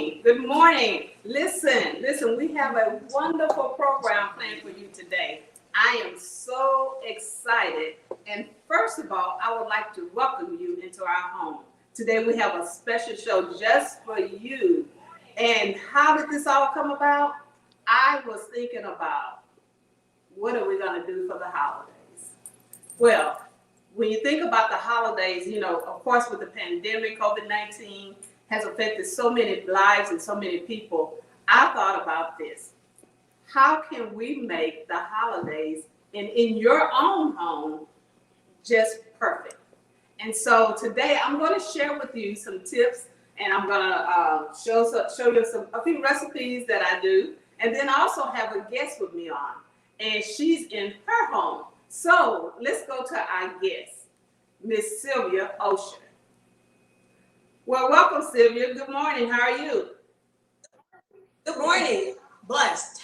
morning. Good morning. Listen, we have a wonderful program planned for you today. I am so excited. And first of all, I would like to welcome you into our home. Today we have a special show just for you. And how did this all come about? I was thinking about what are we going to do for the holidays? Well, when you think about the holidays, of course, with the pandemic, COVID-19 has affected so many lives and so many people. I thought about this. How can we make the holidays in your own home just perfect? And so today I'm going to share with you some tips, and I'm going to show you a few recipes that I do. And then I also have a guest with me on, and she's in her home. So let's go to our guest, Miss Sylvia Ochier. Well, welcome, Sylvia. Good morning. How are you? Good morning. Blessed.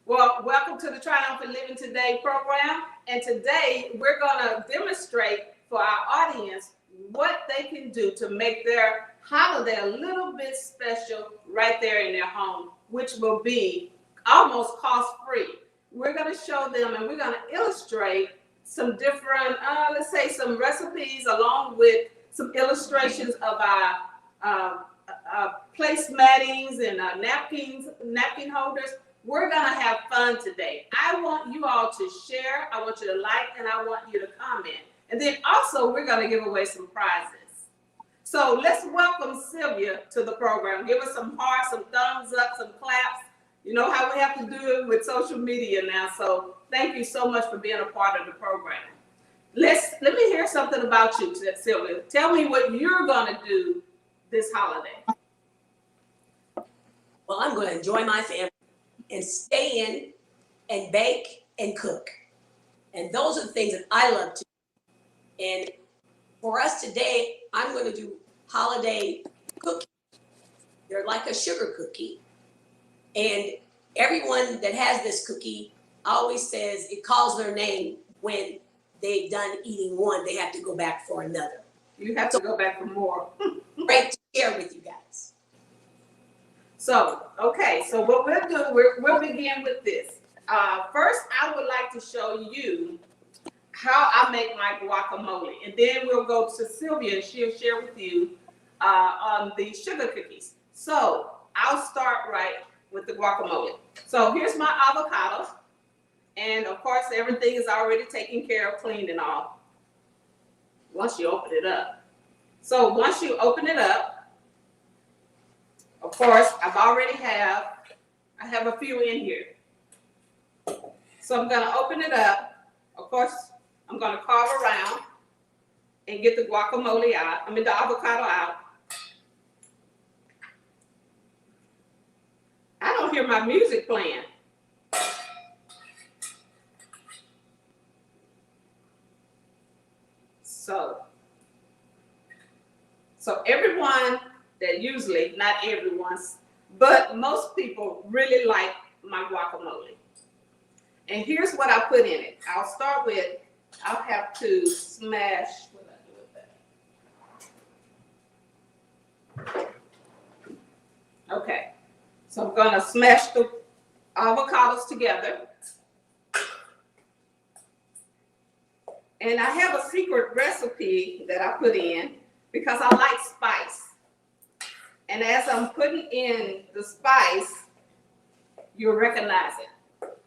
Well, welcome to the Triumphant Living Today program. And today we're going to demonstrate for our audience what they can do to make their holiday a little bit special right there in their home, which will be almost cost-free. We're going to show them, and we're going to illustrate some different, let's say some recipes along with some illustrations of our placemattings and napkin holders. We're going to have fun today. I want you all to share, I want you to like, and I want you to comment. And then also we're going to give away some prizes. So let's welcome Sylvia to the program. Give us some hearts, some thumbs up, some claps. You know how we have to do it with social media now. So thank you so much for being a part of the program. Let me hear something about you, Sylvia. Tell me what you're going to do this holiday. Well, I'm going to enjoy my family and stay in and bake and cook. And those are the things that I love to do. And for us today, I'm going to do holiday cookies. They're like a sugar cookie. And everyone that has this cookie always says it calls their name when they've done eating one. They have to go back for another. You have to go back for more. Great to share with you guys. So, okay, so what we'll do, we'll begin with this. First, I would like to show you how I make my guacamole. And then we'll go to Sylvia and she'll share with you on the sugar cookies. So, I'll start right with the guacamole. So here's my avocado. And of course, everything is already taken care of, cleaned and all. Once you open it up. So once you open it up, of course, I have a few in here. So I'm gonna open it up. Of course, I'm gonna carve around and get the guacamole out, the avocado out. I don't hear my music playing. So everyone that usually, not everyone's, but most people really like my guacamole. And here's what I put in it. I'll have to smash, what do I do with that? Okay. So I'm going to smash the avocados together. And I have a secret recipe that I put in because I like spice. And as I'm putting in the spice, you'll recognize it.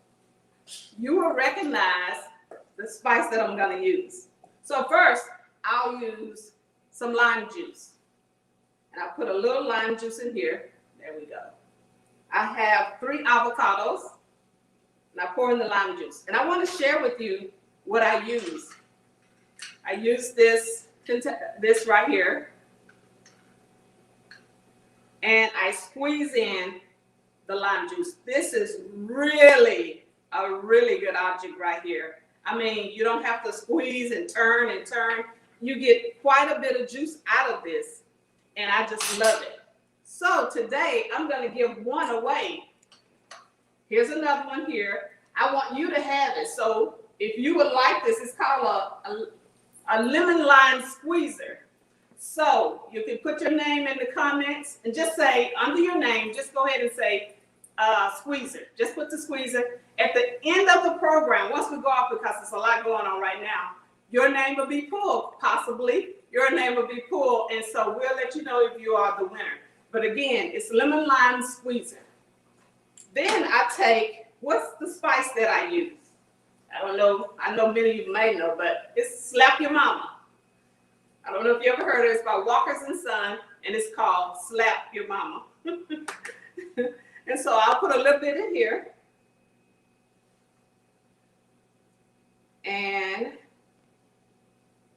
You will recognize the spice that I'm going to use. So first, I'll use some lime juice. And I put a little lime juice in here. There we go. I have 3 avocados, and I pour in the lime juice. And I want to share with you what I use. I use this right here, and I squeeze in the lime juice. This is really a really good object right here. I mean, you don't have to squeeze and turn and turn. You get quite a bit of juice out of this, and I just love it. So today, I'm going to give one away. Here's another one here. I want you to have it. So if you would like this, it's called a lemon lime squeezer. So you can put your name in the comments and just say under your name, just go ahead and say squeezer. Just put the squeezer. At the end of the program, once we go off, because there's a lot going on right now, your name will be pulled, possibly. Your name will be pulled, and so we'll let you know if you are the winner. But again, it's lemon lime squeezer. Then I take, what's the spice that I use? I don't know. I know many of you may know, but it's Slap Your Mama. I don't know if you ever heard of it. It's by Walkers and Son, and it's called Slap Your Mama. And so I'll put a little bit in here. And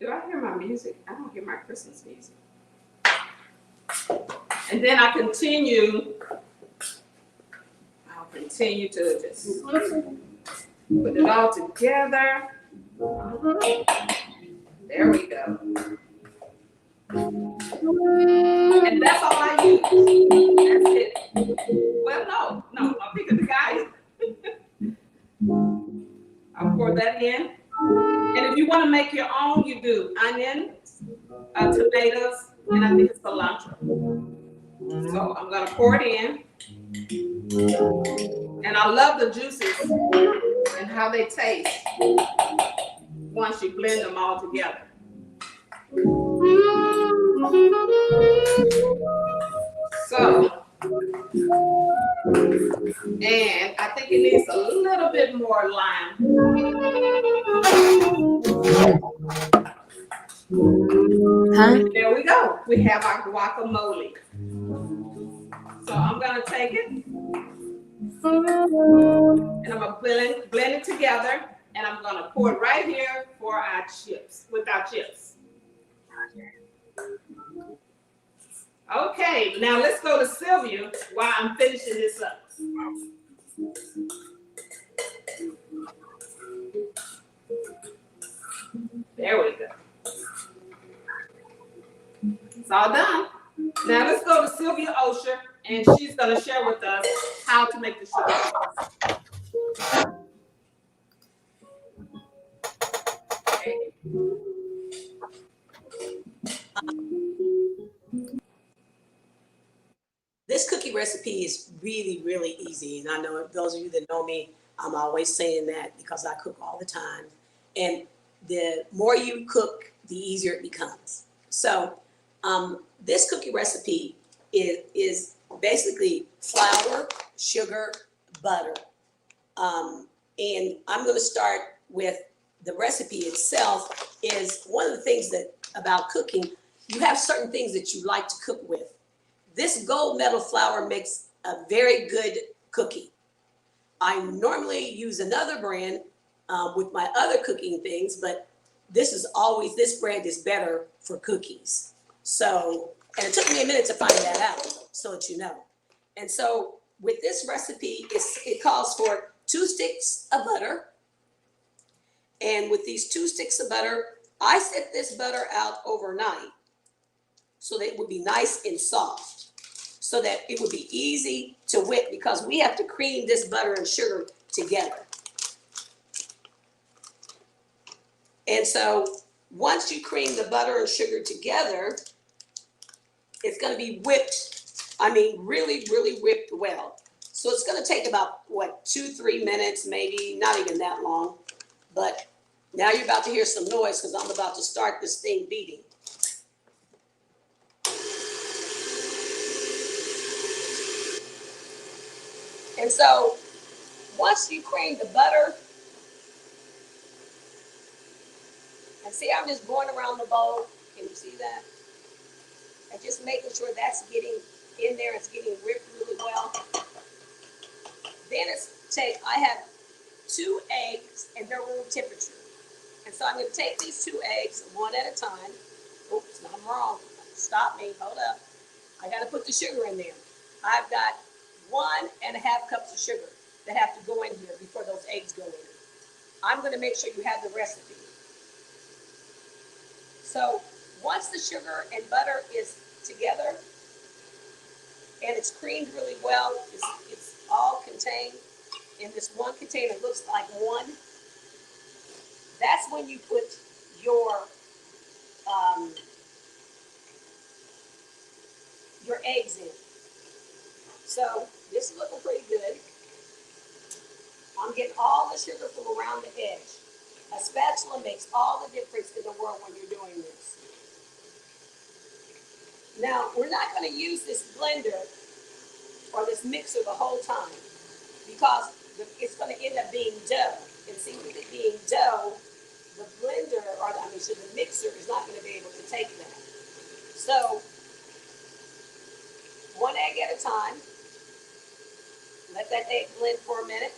do I hear my music? I don't hear my Christmas music. And then I'll continue to just put it all together. There we go. And that's all I use. That's it. Well, no, I'll pick up the guys. I'll pour that in. And if you want to make your own, you do onion, tomatoes, and I think it's cilantro. So I'm gonna pour it in. And I love the juices and how they taste once you blend them all together. So, and I think it needs a little bit more lime. There we go. We have our guacamole. So I'm gonna take it and I'm gonna blend it together, and I'm gonna pour it right here for our chips, with our chips. Okay, now let's go to Sylvia while I'm finishing this up. There we go. It's all done. Now let's go to Sylvia Ochier, and she's going to share with us how to make the sugar. Okay. This cookie recipe is really, really easy. And I know those of you that know me, I'm always saying that because I cook all the time. And the more you cook, the easier it becomes. So this cookie recipe is basically flour, sugar, butter. And I'm going to start with the recipe itself. Is one of the things that about cooking, you have certain things that you like to cook with. This gold medal flour makes a very good cookie. I normally use another brand with my other cooking things, but this brand is better for cookies. So, and it took me a minute to find that out, so that you know. And so with this recipe, it calls for 2 sticks of butter. And with these 2 sticks of butter, I set this butter out overnight so that it would be nice and soft, so that it would be easy to whip, because we have to cream this butter and sugar together. And so once you cream the butter and sugar together, it's going to be whipped. I mean, really, really whipped well. So it's going to take about, 2-3 minutes, maybe, not even that long. But now you're about to hear some noise because I'm about to start this thing beating. And so once you cream the butter, and see, I'm just going around the bowl. Can you see that? And just making sure that's getting in there. It's getting whipped really well. Then I have 2 eggs, and they're room temperature. And so I'm going to take these 2 eggs one at a time. Oops, I'm wrong. Stop me. Hold up. I got to put the sugar in there. I've got 1.5 cups of sugar that have to go in here before those eggs go in. I'm going to make sure you have the recipe. So once the sugar and butter is together and it's creamed really well, it's all contained in this one container. It looks like one. That's when you put your your eggs in. So this is looking pretty good. I'm getting all the sugar from around the edge. A spatula makes all the difference in the world when you're doing this. Now, we're not going to use this blender or this mixer the whole time because it's going to end up being dough. And see, with it being dough, the blender, or so the mixer is not going to be able to take that. So, one egg at a time. Let that egg blend for a minute.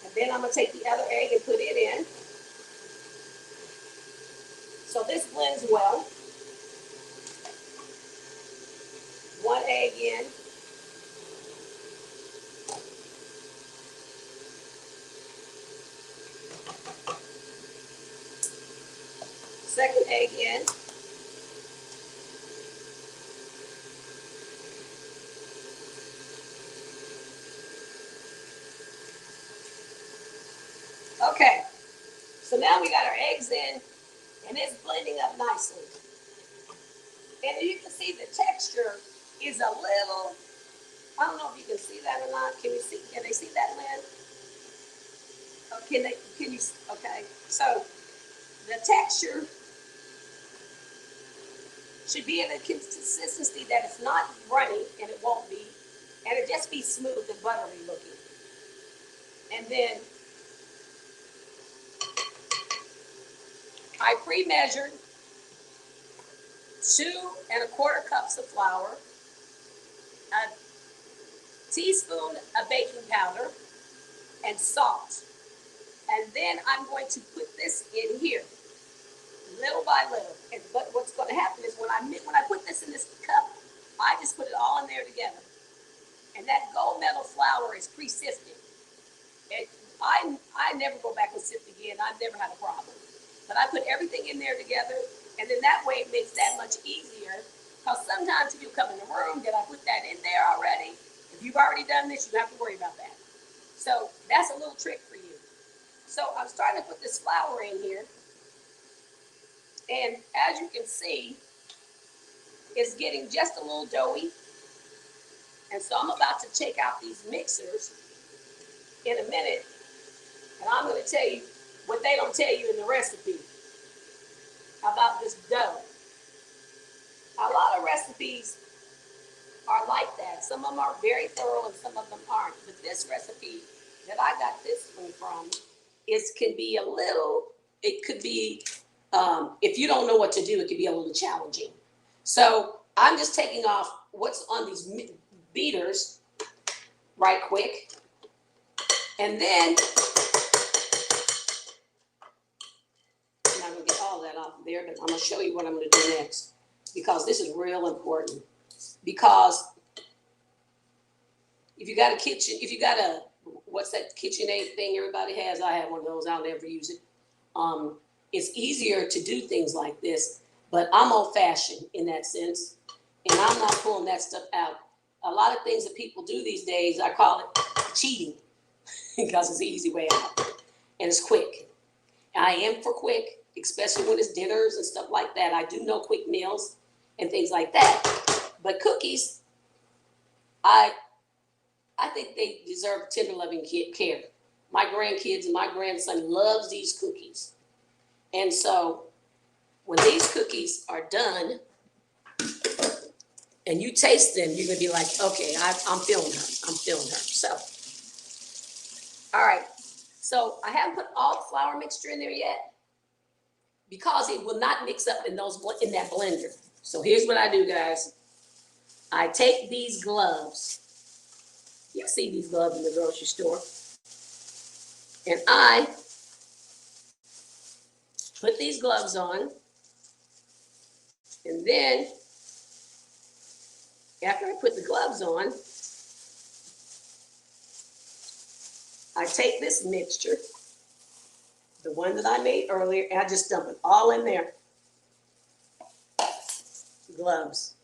And then I'm going to take the other egg and put it in. So this blends well. One egg in. Second egg in. Okay, so now we got our eggs in, and it's blending up nicely. And you can see the texture is a little, I don't know if you can see that or not. Can they see that, Lynn? Oh, can you, okay. So the texture should be in a consistency that it's not runny, and it won't be, and it just be smooth and buttery looking. And then I pre-measured 2¼ cups of flour, a teaspoon of baking powder, and salt. And then I'm going to put this in here, little by little. But what's going to happen is when I put this in this cup, I just put it all in there together. And that gold medal flour is pre-sifted. I never go back and sift again. I've never had a problem. But I put everything in there together, and then that way it makes that much easier. Because sometimes if you come in the room, did I put that in there already? If you've already done this, you don't have to worry about that. So that's a little trick for you. So I'm starting to put this flour in here. And as you can see, it's getting just a little doughy. And so I'm about to take out these mixers in a minute. And I'm going to tell you what they don't tell you in the recipe about this dough. A lot of recipes are like that. Some of them are very thorough and some of them aren't. But this recipe that I got this one from can be a little, it could be, if you don't know what to do, it could be a little challenging. So I'm just taking off what's on these beaters right quick. And then I'm not going to get all that off of there, but I'm going to show you what I'm going to do next because this is real important. Because if you got a kitchen, if you got a, what's that KitchenAid thing everybody has? I have one of those. I'll never use it. It's easier to do things like this, but I'm old-fashioned in that sense, and I'm not pulling that stuff out. A lot of things that people do these days, I call it cheating because it's the easy way out, and it's quick. I am for quick, especially when it's dinners and stuff like that. I do know quick meals and things like that, but cookies, I think they deserve tender loving care. My grandkids and my grandson loves these cookies. And so when these cookies are done and you taste them, you're going to be like, okay, I'm feeling her. I'm feeling her. So, all right. So I haven't put all the flour mixture in there yet because it will not mix up in that blender. So here's what I do, guys. I take these gloves. You see these gloves in the grocery store. And I put these gloves on. And then, after I put the gloves on, I take this mixture, the one that I made earlier, and I just dump it all in there. Gloves.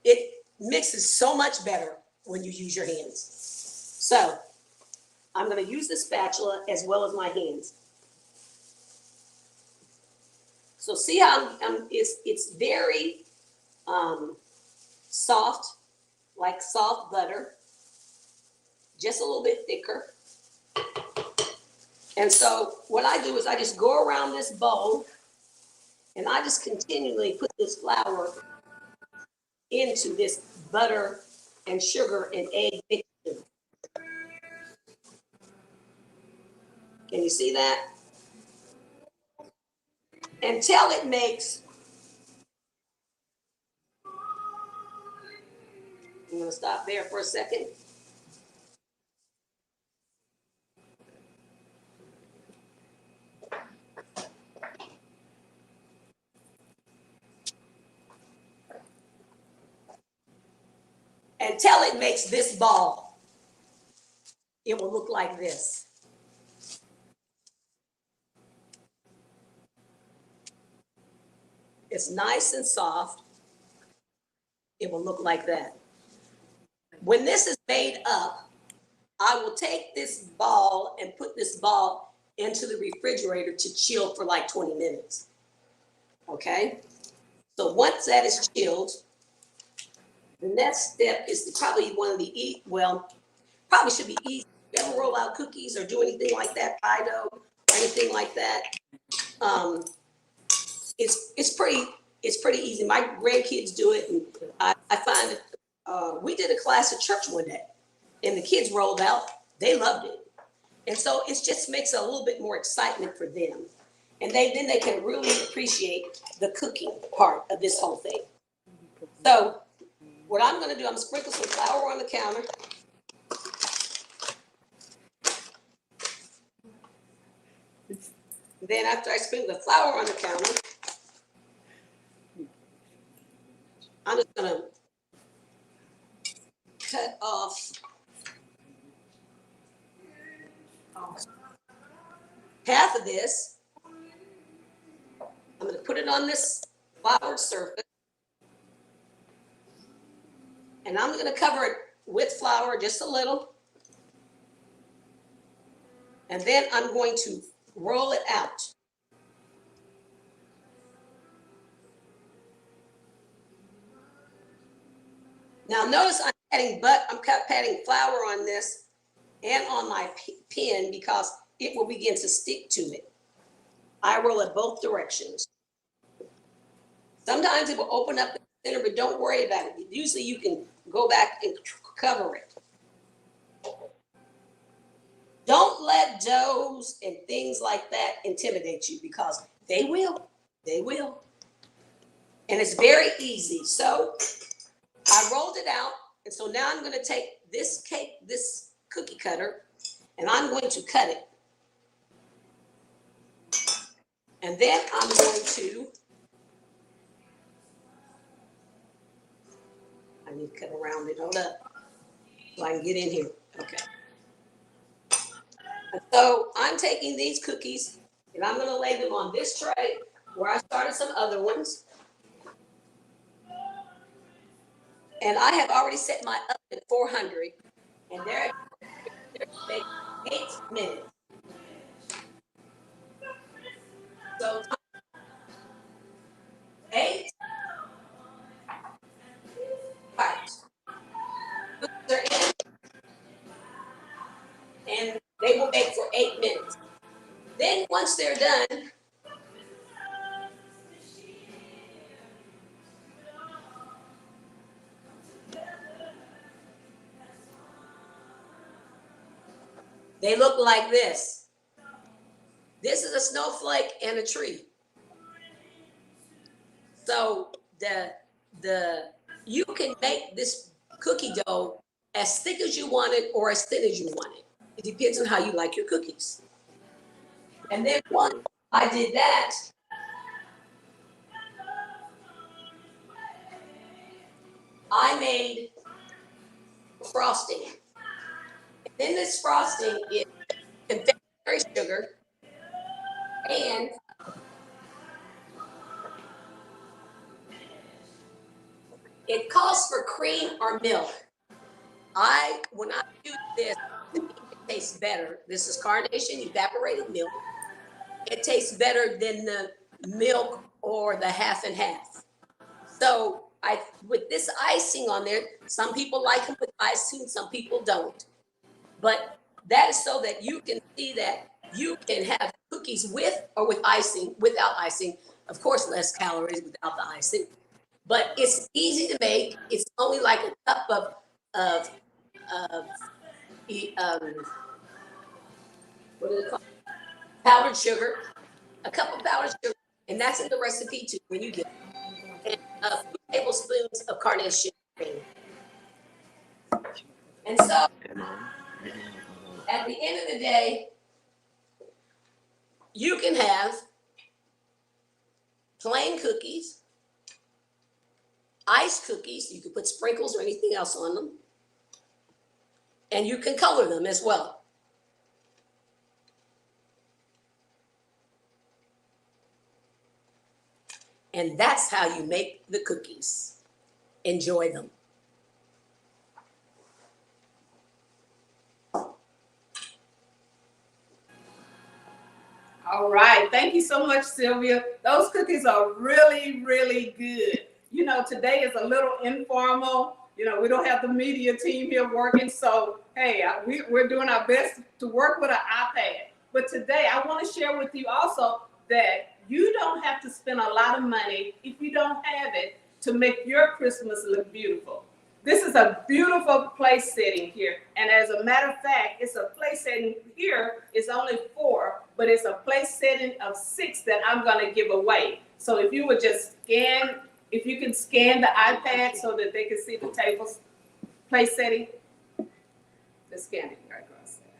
It mixes so much better when you use your hands. So, I'm going to use the spatula as well as my hands. So see how it's very soft, like soft butter, just a little bit thicker. And so what I do is I just go around this bowl and I just continually put this flour into this butter and sugar and egg mixture. Can you see that? Until it makes, I'm going to stop there for a second. Until it makes this ball, it will look like this. It's nice and soft. It will look like that. When this is made up, I will take this ball and put this ball into the refrigerator to chill for like 20 minutes. Okay? So once that is chilled, the next step is to probably one of the probably should be easy. You ever roll out cookies or do anything like that, pie dough, or anything like that? It's pretty easy. My grandkids do it, and I find we did a class at church one day, and the kids rolled out. They loved it, and so it just makes a little bit more excitement for them, and then they can really appreciate the cooking part of this whole thing. So what I'm going to do, I'm going to sprinkle some flour on the counter. Then after I sprinkle the flour on the counter, I'm just going to cut off half of this. I'm going to put it on this floured surface. And I'm going to cover it with flour just a little. And then I'm going to roll it out. Now notice I'm patting flour on this and on my pin because it will begin to stick to it. I roll it both directions. Sometimes it will open up the center, but don't worry about it. Usually you can go back and cover it. Don't let doughs and things like that intimidate you because they will. They will. And it's very easy. So I rolled it out. And so now I'm going to take this cookie cutter, and I'm going to cut it. And then I'm going to, I need to cut around it. Hold up. So I can get in here. Okay. And so I'm taking these cookies and I'm going to lay them on this tray where I started some other ones. And I have already set my oven at 400 and they're 8 minutes. So 8. Right. They're in. And they will bake for 8 minutes. Then once they're done, they look like this. This is a snowflake and a tree. So you can make this cookie dough as thick as you want it or as thin as you want it. It depends on how you like your cookies. And then once I did that, I made frosting. And then this frosting is confectionery sugar and it calls for cream or milk. When I use this, it tastes better. This is carnation evaporated milk. It tastes better than the milk or the half and half. So with this icing on there, some people like them with icing, some people don't. But that is so that you can see that you can have cookies with or with icing, without icing. Of course, less calories without the icing. But it's easy to make. It's only like a cup of, of what do they call it? Powdered sugar, a cup of powdered sugar, and that's in the recipe too when you get it. And 2 tablespoons of carnation cream. And so at the end of the day, you can have plain cookies, iced cookies. You can put sprinkles or anything else on them. And you can color them as well. And that's how you make the cookies. Enjoy them. All right. Thank you so much, Sylvia. Those cookies are really, really good. You know, today is a little informal. You know, we don't have the media team here working. So, hey, we're doing our best to work with an iPad. But today I want to share with you also that you don't have to spend a lot of money if you don't have it to make your Christmas look beautiful. This is a beautiful place setting here. And as a matter of fact, it's a place setting here. It's only 4, but it's a place setting of 6 that I'm going to give away. So if you would just scan, if you can scan the iPad so that they can see the tables place setting. Just scan it right across there.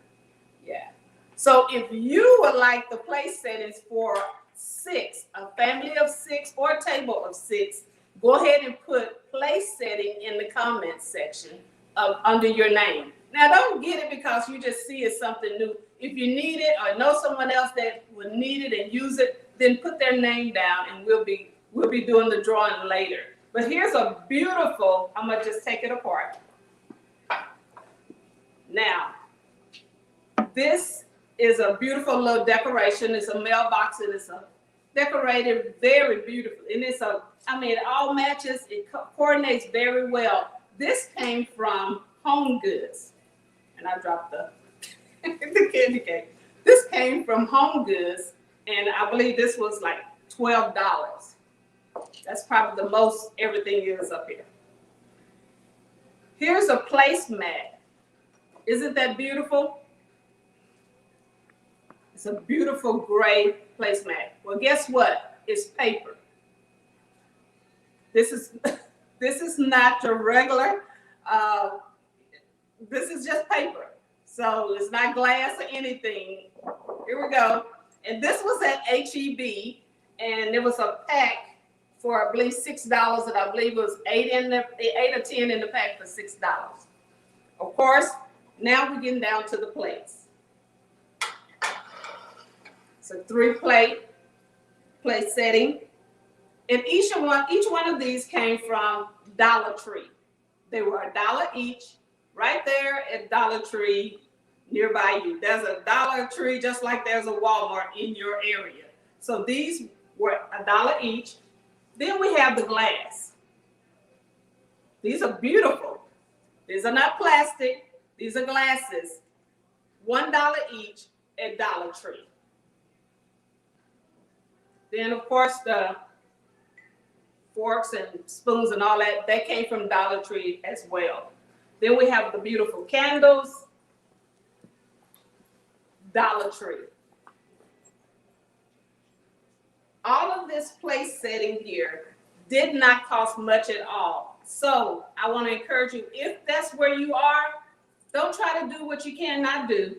Yeah. So if you would like the place settings for 6, a family of 6 or a table of 6, go ahead and put place setting in the comments section under your name. Now, don't get it because you just see it's something new. If you need it or know someone else that would need it and use it, then put their name down and we'll be doing the drawing later. But here's a beautiful, I'm gonna just take it apart. Now, this is a beautiful little decoration. It's a mailbox and it's a decorated very beautifully. And it's it all matches, it coordinates very well. This came from Home Goods. And I dropped the candy cake. This came from Home Goods, and I believe this was like $12. That's probably the most everything is up here. Here's a placemat. Isn't that beautiful? It's a beautiful gray placemat. Well, guess what? It's paper. This is not your regular. This is just paper. So it's not glass or anything. Here we go. And this was at HEB, and it was a pack for I believe $6, and I believe it was 8 or 10 in the pack for $6. Of course, now we're getting down to the plates. It's a 3-plate plate setting. And each one of these came from Dollar Tree. They were $1 each, right there at Dollar Tree nearby you. There's a Dollar Tree just like there's a Walmart in your area. So these were $1 each. Then we have the glass. These are beautiful. These are not plastic. These are glasses. $1 each at Dollar Tree. Then, of course, the forks and spoons and all that, they came from Dollar Tree as well. Then we have the beautiful candles, Dollar Tree. All of this place setting here did not cost much at all. So I want to encourage you, if that's where you are, don't try to do what you cannot do.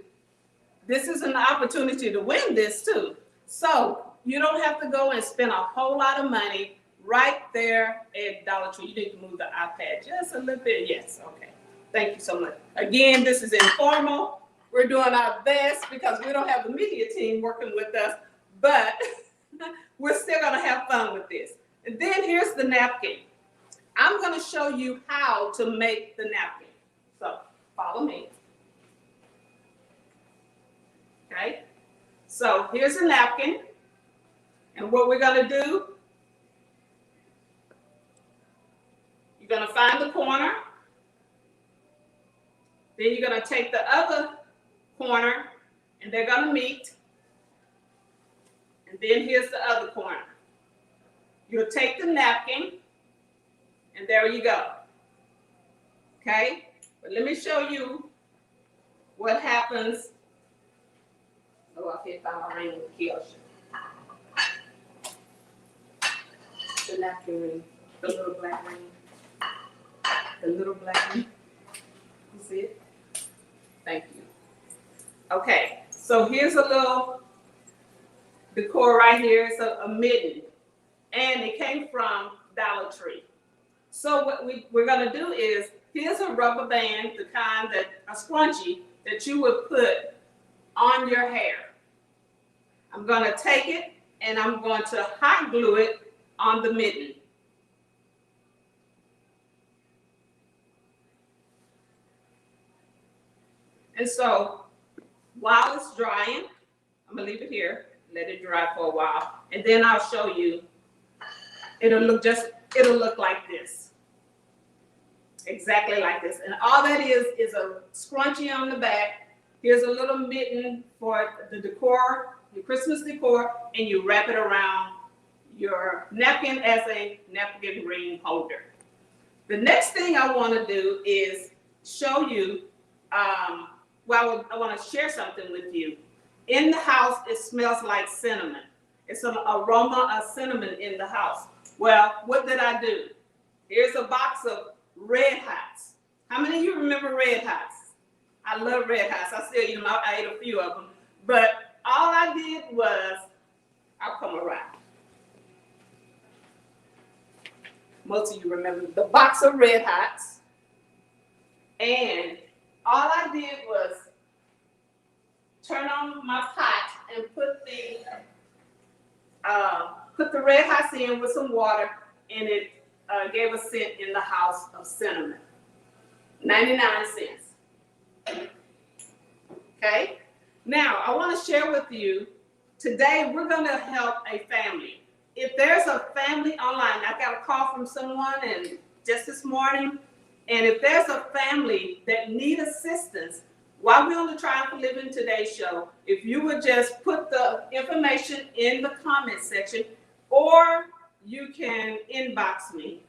This is an opportunity to win this too. So you don't have to go and spend a whole lot of money right there at Dollar Tree. You need to move the iPad just a little bit. Yes, okay. Thank you so much. Again, this is informal. We're doing our best because we don't have the media team working with us, but we're still going to have fun with this. And then here's the napkin. I'm going to show you how to make the napkin. So follow me. Okay. So here's a napkin. And what we're going to do You're gonna find the corner. Then you're gonna take the other corner and they're gonna meet. And then here's the other corner. You'll take the napkin and there you go. Okay? But let me show you what happens. Oh, I can't find my ring with the key. The napkin ring, the little black ring. The little black ring. You see it? Thank you. Okay, so here's a little decor right here. It's a mitten, and it came from Dollar Tree. So what we're gonna do is, here's a rubber band, the kind that, a scrunchie, that you would put on your hair. I'm gonna take it and I'm going to hot glue it on the mitten. And so while it's drying, I'm gonna leave it here, let it dry for a while, and then I'll show you. It'll look like this. Exactly like this. And all that is a scrunchie on the back. Here's a little mitten for the decor, your Christmas decor, and you wrap it around your napkin as a napkin ring holder. The next thing I want to do is show you, I want to share something with you. In the house, it smells like cinnamon. It's an aroma of cinnamon in the house. Well, what did I do? Here's a box of Red Hots. How many of you remember Red Hots? I love Red Hots. I still eat them. I ate a few of them. But all I did was, I'll come around. Most of you remember the box of Red Hots. And all I did was turn on my pot and put the Red Hots in with some water, and it gave a scent in the house of cinnamon. 99 cents. Okay? Now, I want to share with you, today we're going to help a family. If there's a family online, I got a call from someone and just this morning, and if there's a family that need assistance, while we're on the Triumphant Living Today show, if you would just put the information in the comment section, or you can inbox me,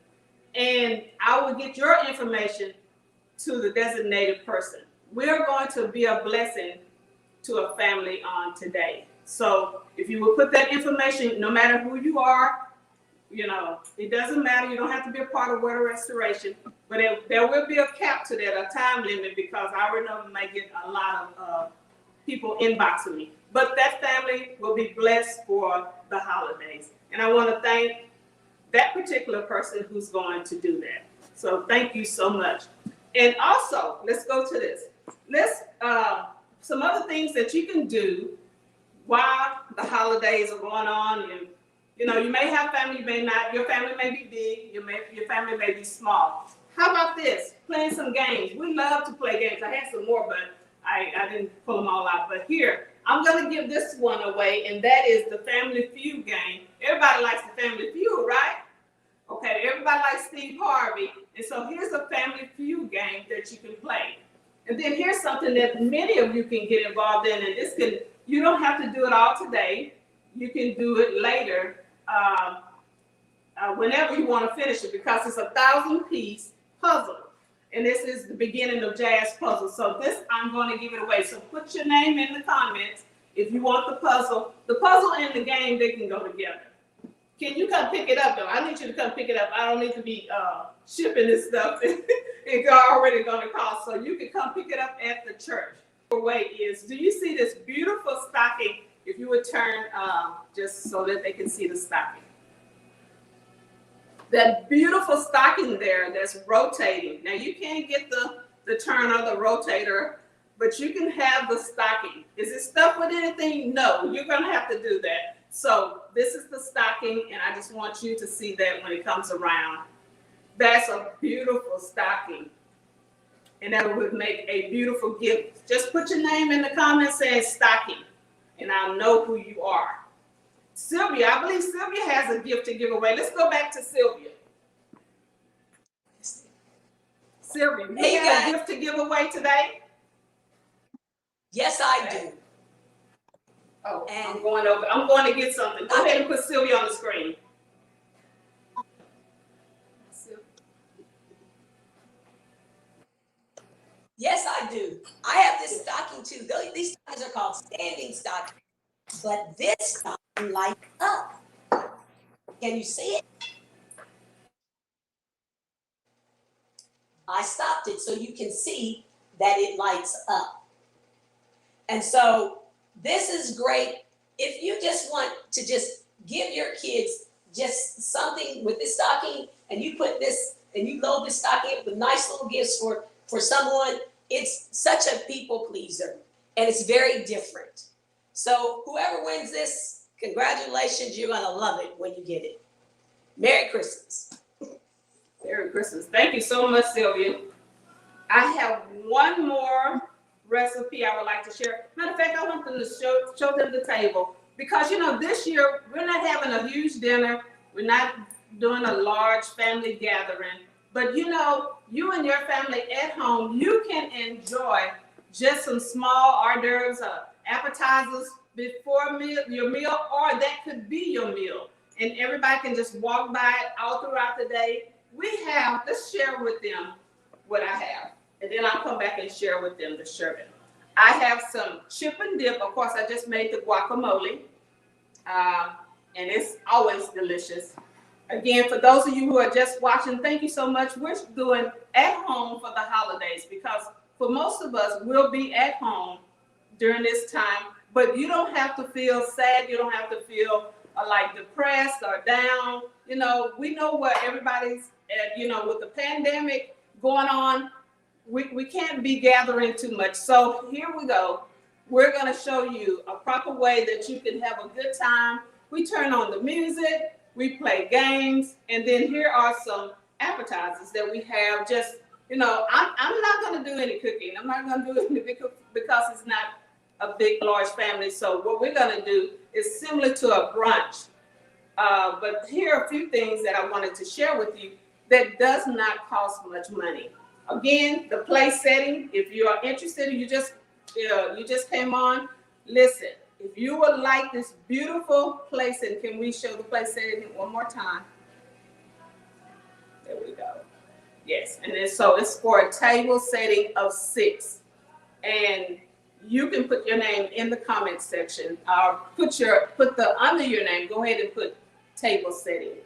and I will get your information to the designated person. We're going to be a blessing to a family on today. So if you will put that information, no matter who you are, you know, it doesn't matter. You don't have to be a part of Water Restoration, but there will be a cap to that, a time limit, because I already know we might get a lot of people inboxing me. But that family will be blessed for the holidays. And I want to thank that particular person who's going to do that. So thank you so much. And also, let's go to this. Some other things that you can do while the holidays are going on. And you know, you may have family, you may not. Your family may be big, your family may be small. How about this? Playing some games. We love to play games. I had some more, but I didn't pull them all out. But here, I'm going to give this one away, and that is the Family Feud game. Everybody likes the Family Feud, right? Okay, everybody likes Steve Harvey. And so here's a Family Feud game that you can play. And then here's something that many of you can get involved in, and this can, you don't have to do it all today. You can do it later, whenever you want to finish it, because it's a 1,000-piece puzzle. And this is the beginning of Jazz Puzzle. So this, I'm going to give it away. So put your name in the comments if you want the puzzle. The puzzle and the game, they can go together. Can you come pick it up, though? I need you to come pick it up. I don't need to be shipping this stuff. It's already going to cost. So you can come pick it up at the church. The way is, do you see this beautiful stocking? If you would turn just so that they can see the stocking. That beautiful stocking there that's rotating. Now you can't get the turner, the rotator, but you can have the stocking. Is it stuck with anything? No, you're gonna have to do that. So this is the stocking, and I just want you to see that when it comes around. That's a beautiful stocking. And that would make a beautiful gift. Just put your name in the comments saying stocking, and I'll know who you are. Sylvia, I believe Sylvia has a gift to give away. Let's go back to Sylvia. Sylvia, you Hey, got a guys. gift to give away today? Yes, I do. Oh, And- I'm going to get something. Go ahead and put Sylvia on the screen. Yes, I do. I have this stocking too. These stockings are called standing stockings, but this stocking lights up. Can you see it? I stopped it so you can see that it lights up. And so this is great if you just want to just give your kids just something with this stocking, and you put this and you load this stocking up with nice little gifts for someone. It's such a people pleaser, and it's very different. So whoever wins this, congratulations, you're gonna love it when you get it. Merry Christmas. Merry Christmas. Thank you so much, Sylvia. I have one more recipe I would like to share. Matter of fact, I want them to show them the table, because this year we're not having a huge dinner. We're not doing a large family gathering, but you and your family at home, you can enjoy just some small hors d'oeuvres, appetizers before your meal, or that could be your meal, and everybody can just walk by it all throughout the day. Let's share with them what I have, and then I'll come back and share with them the sherbet. I have some chip and dip. Of course, I just made the guacamole, and it's always delicious. Again, for those of you who are just watching, thank you so much. We're doing at home for the holidays, because for most of us, we'll be at home during this time, but you don't have to feel sad. You don't have to feel like depressed or down. We know where everybody's at, with the pandemic going on. We can't be gathering too much. So here we go. We're going to show you a proper way that you can have a good time. We turn on the music, we play games, and then here are some appetizers that we have. Just, I'm not going to do any cooking. I'm not going to do it because it's not a big, large family. So what we're going to do is similar to a brunch. But here are a few things that I wanted to share with you that does not cost much money. Again, the place setting, if you are interested, you just came on, listen, if you would like this beautiful place, and can we show the place setting one more time? There we go. Yes, and then so it's for a table setting of 6. And you can put your name in the comment section, or put the under your name, go ahead and put table setting.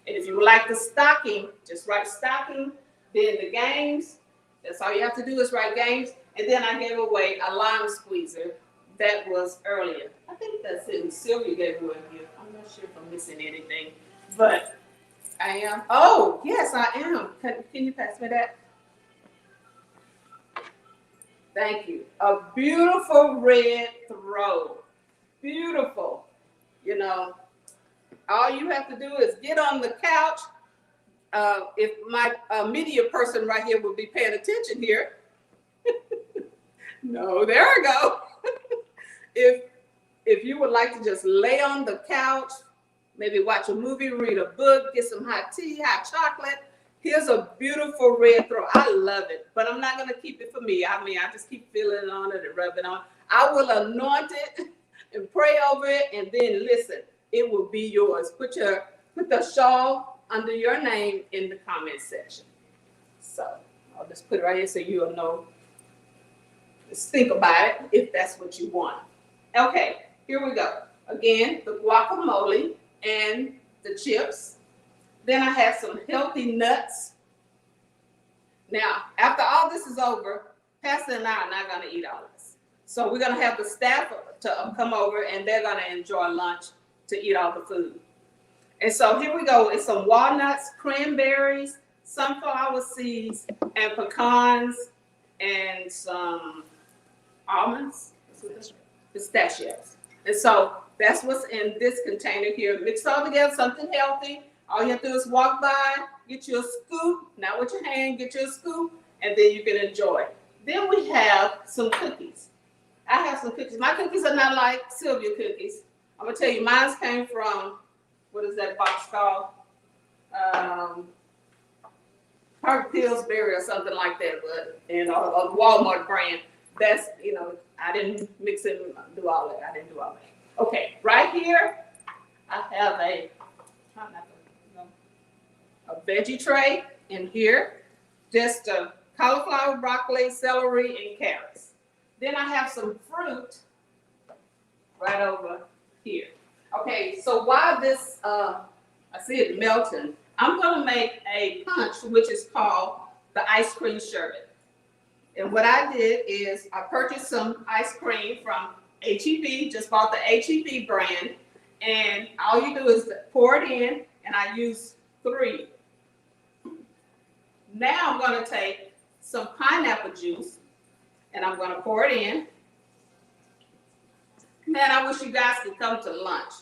And if you would like the stocking, just write stocking, then the games. That's all you have to do is write games. And then I gave away a lime squeezer. That was earlier. I think that's it. Sylvia gave away a gift. I'm not sure if I'm missing anything, but I am. Oh, yes, I am. Can you pass me that? Thank you. A beautiful red throw. Beautiful. All you have to do is get on the couch. If my media person right here would be paying attention here. No, there I go. If you would like to just lay on the couch, maybe watch a movie, read a book, get some hot tea, hot chocolate. Here's a beautiful red throw. I love it, but I'm not going to keep it for me. I just keep feeling on it and rubbing on. I will anoint it and pray over it, and then listen, it will be yours. Put the shawl under your name in the comment section. So I'll just put it right here so you'll know. Just think about it if that's what you want. Okay, here we go. Again, the guacamole and the chips. Then I have some healthy nuts. Now, after all this is over, Pastor and I are not going to eat all this. So we're going to have the staff to come over, and they're going to enjoy lunch to eat all the food. And so here we go. It's some walnuts, cranberries, sunflower seeds, and pecans, and some almonds, pistachios. And so that's what's in this container here. Mix all together, something healthy. All you have to do is walk by, get you a scoop, not with your hand, get you a scoop, and then you can enjoy. Then we have some cookies. I have some cookies. My cookies are not like Sylvia cookies. I'm gonna tell you, mine came from, what is that box called? Pillsbury or something like that, but a Walmart brand. That's, I didn't mix it and do all that. I didn't do all that. Okay, right here, I have a veggie tray in here, just cauliflower, broccoli, celery, and carrots. Then I have some fruit right over here. Okay, so while this, I see it melting, I'm gonna make a punch, which is called the ice cream sherbet. And what I did is I purchased some ice cream from H-E-B, just bought the H-E-B brand, and all you do is pour it in, and I use 3. Now I'm gonna take some pineapple juice, and I'm gonna pour it in. Man, I wish you guys could come to lunch.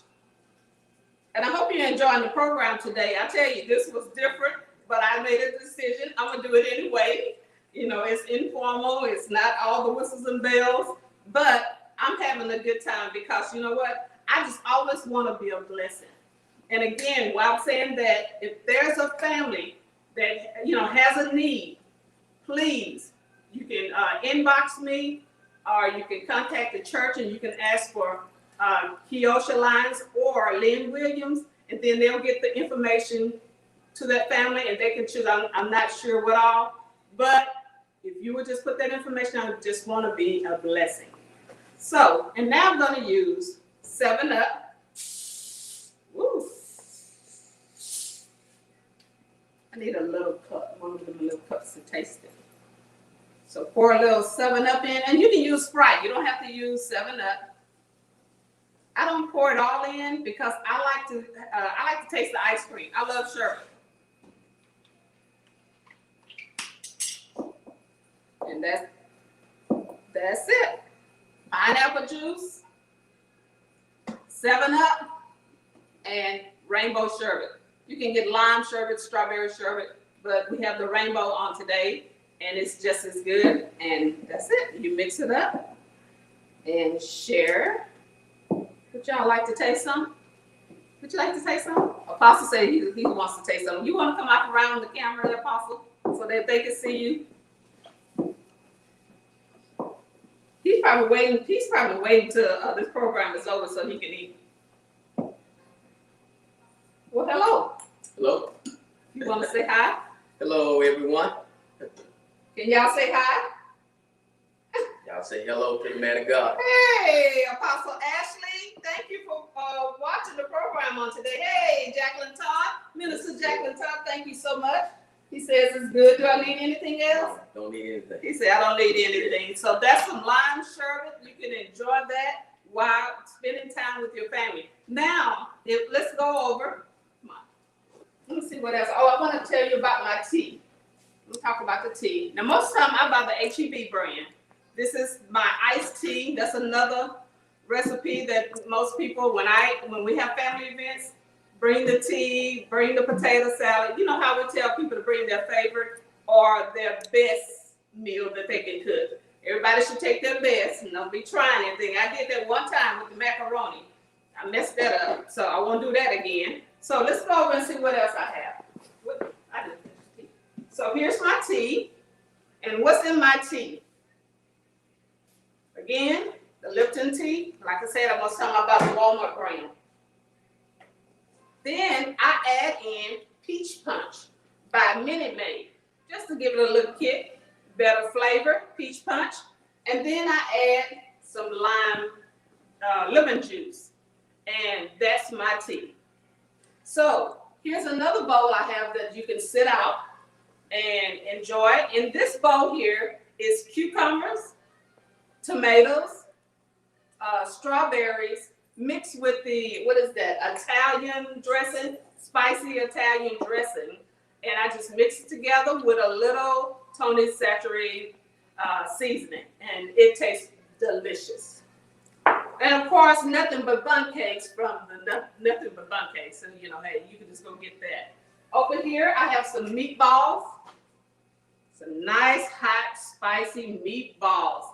And I hope you're enjoying the program today. I tell you, this was different, but I made a decision. I'm gonna do it anyway. It's informal. It's not all the whistles and bells, but I'm having a good time because you know what? I just always want to be a blessing. And again, while I'm saying that, if there's a family that, has a need, please, you can inbox me, or you can contact the church and you can ask for Keosha Lines or Lynn Williams, and then they'll get the information to that family and they can choose. I'm not sure what all, but if you would just put that information, I just want to be a blessing. So, and now I'm going to use 7-Up. Woo. I need a little cup, one of them little cups to taste it. So pour a little 7-Up in, and you can use Sprite. You don't have to use 7-Up. I don't pour it all in because I like to taste the ice cream. I love sherbet. And that's it. Pineapple juice, 7-Up, and rainbow sherbet. You can get lime sherbet, strawberry sherbet, but we have the rainbow on today, and it's just as good. And that's it. You mix it up and share. Would y'all like to taste some? Would you like to taste some? Apostle said he wants to taste some. You want to come out around the camera, Apostle, so that they can see you? He's probably waiting till this program is over so he can eat. Well, hello. Hello. You want to say hi? Hello, everyone. Can y'all say hi? Y'all say hello to the man of God. Hey, Apostle Ashley. Thank you for watching the program on today. Hey, Jacqueline Todd. Minister Jacqueline Todd, thank you so much. He says it's good. Do I need anything else? Don't need anything. He said, I don't need anything. So that's some lime sherbet. You can enjoy that while spending time with your family. Now, let's go over. Come on. Let me see what else. Oh, I want to tell you about my tea. Let's talk about the tea. Now, most of the time, I buy the H-E-B brand. This is my iced tea. That's another recipe that most people, when we have family events, bring the tea, bring the potato salad. You know how we tell people to bring their favorite or their best meal that they can cook. Everybody should take their best and don't be trying anything. I did that one time with the macaroni. I messed that up, so I won't do that again. So let's go over and see what else I have. I did tea. So here's my tea. And what's in my tea? Again, the Lipton tea. Like I said, I'm going to tell you about the Walmart brand. Then I add in Peach Punch by Minute Maid, just to give it a little kick, better flavor, peach punch. And then I add some lemon juice, and that's my tea. So here's another bowl I have that you can sit out and enjoy. In this bowl here is cucumbers, tomatoes, strawberries, mixed with the, what is that, Italian dressing, spicy Italian dressing. And I just mix it together with a little Tony's Saturated seasoning. And it tastes delicious. And of course, nothing but bun cakes from the Nothing But Bun Cakes. So, hey, you can just go get that. Over here, I have some meatballs. Some nice, hot, spicy meatballs.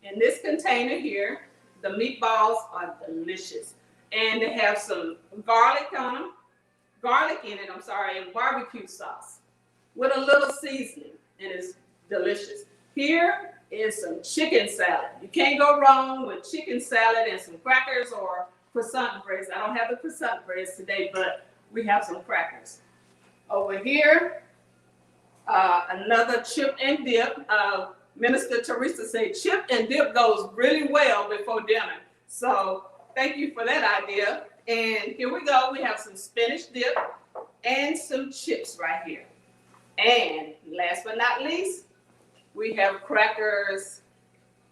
In this container here, the meatballs are delicious. And they have some garlic in it, and barbecue sauce. with a little seasoning, and it's delicious. Here is some chicken salad. You can't go wrong with chicken salad and some crackers or croissant breads. I don't have the croissant breads today, but we have some crackers. Over here, another chip and dip. Minister Teresa said chip and dip goes really well before dinner. So thank you for that idea. And here we go. We have some spinach dip and some chips right here. And last but not least, we have crackers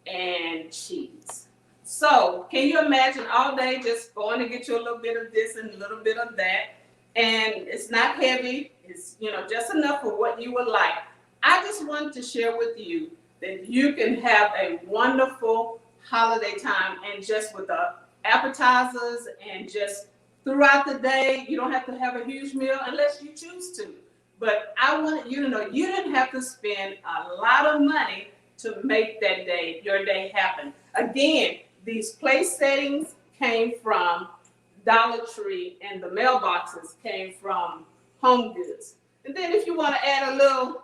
and cheese. So can you imagine all day just going to get you a little bit of this and a little bit of that? And it's not heavy. It's, just enough for what you would like. I just wanted to share with you that you can have a wonderful holiday time, and just with the appetizers and just throughout the day, you don't have to have a huge meal unless you choose to. But I wanted you to know you didn't have to spend a lot of money to make that day, your day happen. Again, these place settings came from Dollar Tree, and the mailboxes came from Home Goods. And then if you want to add a little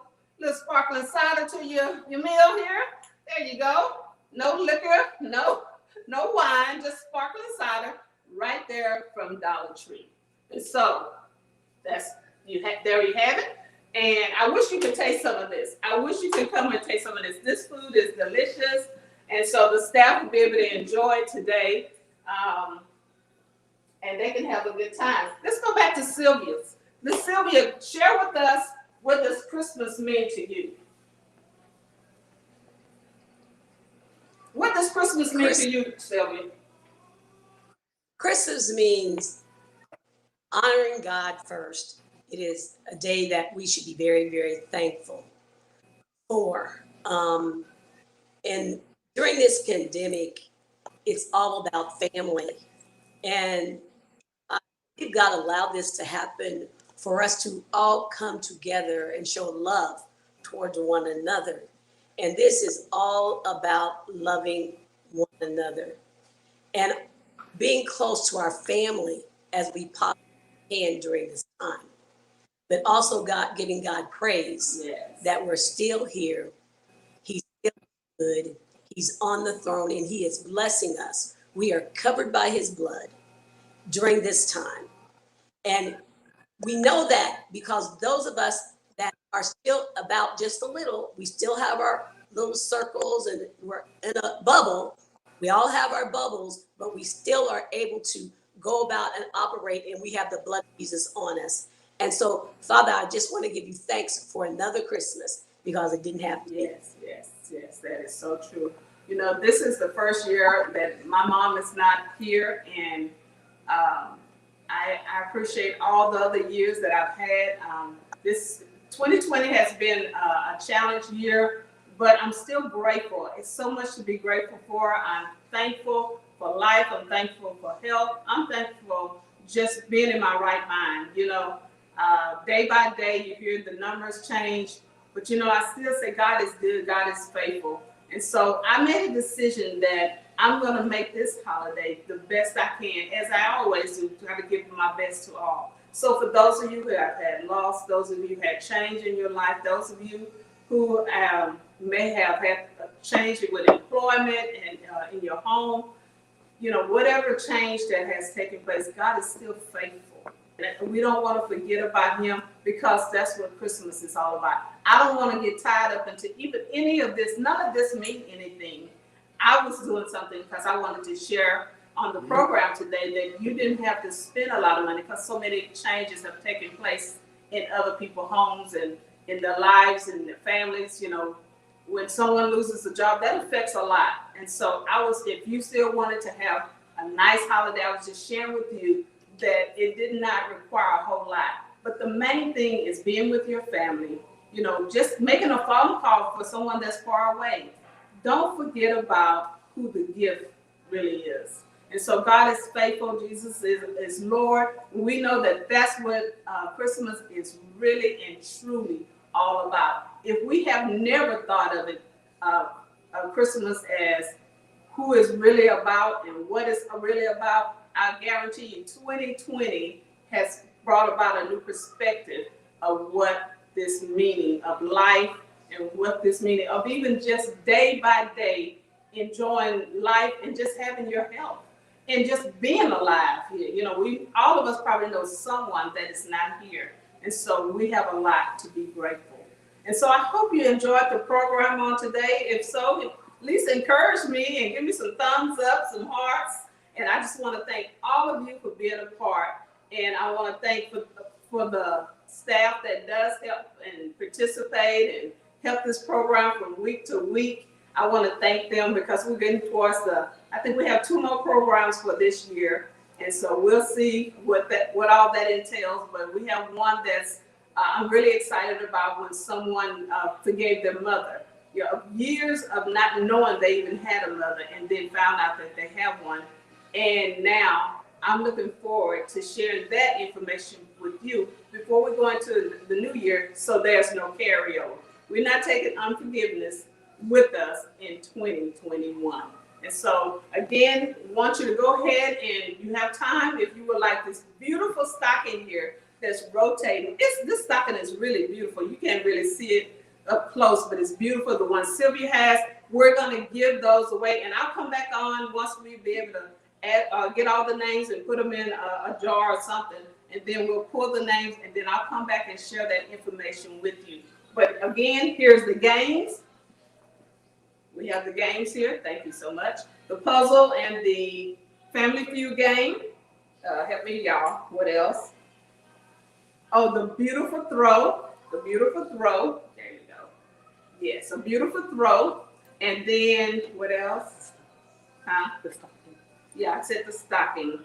sparkling cider to your meal here, there you go. No liquor, no wine, just sparkling cider right there from Dollar Tree. And so there you have it. And I wish you could taste some of this. I wish you could come and taste some of this. This food is delicious. And so the staff will be able to enjoy it today. And they can have a good time. Let's go back to Sylvia's. Miss Sylvia, share with us, what does Christmas mean to you? What does Christmas mean to you, Sylvia? Christmas means honoring God first. It is a day that we should be very, very thankful for. And during this pandemic, it's all about family. And I think God allowed this to happen for us to all come together and show love towards one another. And this is all about loving one another and being close to our family as we possibly can during this time. But also giving God praise that we're still here. He's still good. He's on the throne and he is blessing us. We are covered by his blood during this time. And we know that because those of us that are still about just a little, we still have our little circles and we're in a bubble. We all have our bubbles, but we still are able to go about and operate, and we have the blood of Jesus on us. And so, Father, I just want to give you thanks for another Christmas because it didn't have to be. Yes, that is so true. This is the first year that my mom is not here, and I appreciate all the other years that I've had. This 2020 has been a challenge year, but I'm still grateful. It's so much to be grateful for. I'm thankful for life. I'm thankful for health. I'm thankful just being in my right mind. Day by day, you hear the numbers change, but I still say God is good, God is faithful. And so I made a decision that I'm going to make this holiday the best I can, as I always do, try to give my best to all. So for those of you who have had loss, those of you who had change in your life, those of you who may have had a change with employment and in your home, whatever change that has taken place, God is still faithful. And we don't want to forget about him, because that's what Christmas is all about. I don't want to get tied up into even any of this. None of this means anything. I was doing something because I wanted to share on the program today that you didn't have to spend a lot of money, because so many changes have taken place in other people's homes and in their lives and their families. When someone loses a job, that affects a lot. And so if you still wanted to have a nice holiday, I was just sharing with you that it did not require a whole lot. But the main thing is being with your family, just making a phone call for someone that's far away. Don't forget about who the gift really is. And so God is faithful. Jesus is Lord. We know that that's what Christmas is really and truly all about. If we have never thought of it, of Christmas as who is really about and what it's really about, I guarantee you 2020 has brought about a new perspective of what this meaning of life and what this meaning of even just day by day enjoying life and just having your health and just being alive here. You know, we all of us probably know someone that is not here. And so we have a lot to be grateful. And so I hope you enjoyed the program on today. If so, at least encourage me and give me some thumbs up, some hearts. And I just want to thank all of you for being a part. And I want to thank for the staff that does help and participate and help this program from week to week. I want to thank them because we're getting towards I think we have 2 more programs for this year. And so we'll see what all that entails. But we have one that's I'm really excited about when someone forgave their mother. You know, years of not knowing they even had a mother and then found out that they have one. And now I'm looking forward to sharing that information with you before we go into the new year so there's no carryover. We're not taking unforgiveness with us in 2021. And so, again, I want you to go ahead and you have time if you would like this beautiful stocking here that's rotating. This stocking is really beautiful. You can't really see it up close, but it's beautiful. The one Sylvia has, we're going to give those away. And I'll come back on once we be able to get all the names and put them in a jar or something. And then we'll pull the names and then I'll come back and share that information with you. But again, here's the games. We have the games here. Thank you so much. The puzzle and the Family Feud game. Help me, y'all. What else? Oh, the beautiful throw. The beautiful throw. There you go. Yes, a beautiful throw. And then what else? The stocking. Yeah, I said the stocking.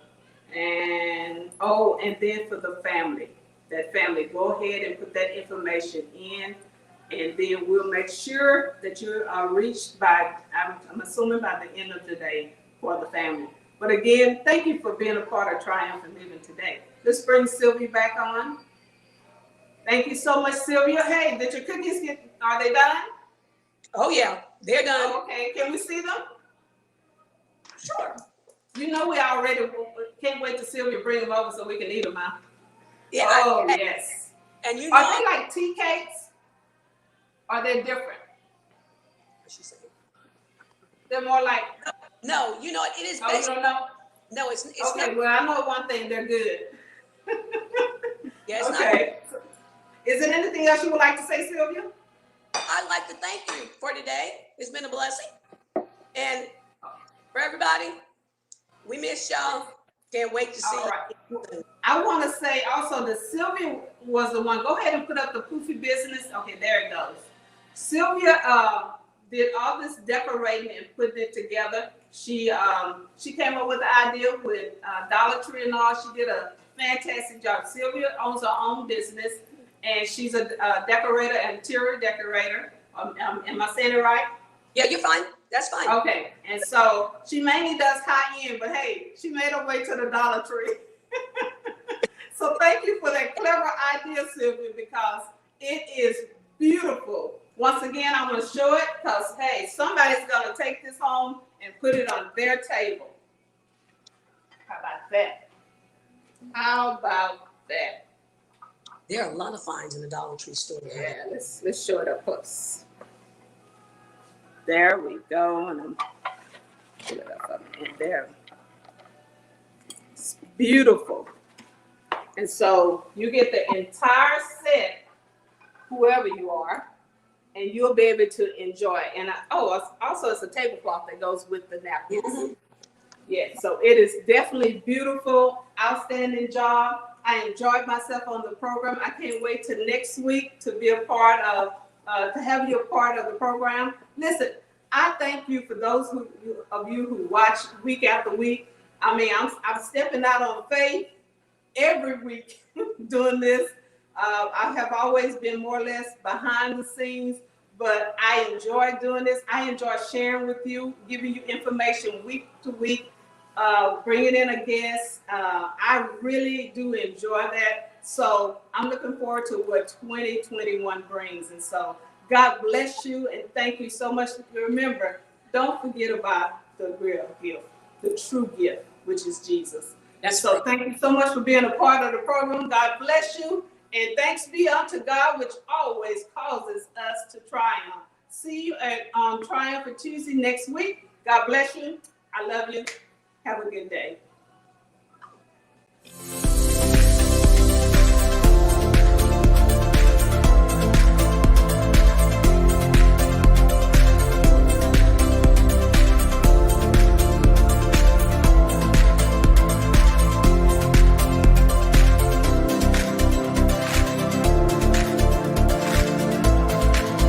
And then for the family. That family, go ahead and put that information in. And then we'll make sure that you are reached by, I'm assuming by the end of the day for the family. But again, thank you for being a part of Triumphant Living today. Let's bring Sylvia back on. Thank you so much, Sylvia. Hey, did your cookies are they done? Oh yeah, they're done. Okay, can we see them? Sure. You know we already can't wait to Sylvia bring them over so we can eat them out. Yeah. Oh, yes. And you know, are they like tea cakes? Are they different? What's she saying? They're more like. No, you know what? It is. Oh, you don't know? No, it's okay, not. Well, I know one thing. They're good. Yeah, it's okay. Not. Is there anything else you would like to say, Sylvia? I'd like to thank you for today. It's been a blessing. And for everybody, we miss y'all. Can't wait to see you. I want to say also that Sylvia was the one. Go ahead and put up the poofy business. Okay, there it goes. Sylvia did all this decorating and putting it together. She came up with the idea with Dollar Tree and all. She did a fantastic job. Sylvia owns her own business, and she's a decorator, interior decorator. Am I saying it right? Yeah, you're fine. That's fine. Okay, and so she mainly does high-end, but hey, she made her way to the Dollar Tree. So thank you for that clever idea, Sylvia, because it is beautiful. Once again, I'm going to show it because, hey, somebody's going to take this home and put it on their table. How about that? How about that? There are a lot of finds in the Dollar Tree store. Yeah, let's show it up close. There we go. And I'm pull it up and there. It's beautiful. And so you get the entire set, whoever you are, and you'll be able to enjoy it. And also it's a tablecloth that goes with the napkins. Mm-hmm. Yeah, so it is definitely beautiful, outstanding job. I enjoyed myself on the program. I can't wait till next week to be a part of, to have you a part of the program. Listen, I thank you for those of you who watch week after week. I mean, I'm stepping out on faith every week doing this. I have always been more or less behind the scenes, but I enjoy doing this. I enjoy sharing with you, giving you information week to week, bringing in a guest. I really do enjoy that. So I'm looking forward to what 2021 brings. And so God bless you and thank you so much. Remember, don't forget about the real gift, the true gift, which is Jesus. And so thank you so much for being a part of the program. God bless you. And thanks be unto God, which always causes us to triumph. See you at Triumphant Tuesday next week. God bless you. I love you. Have a good day.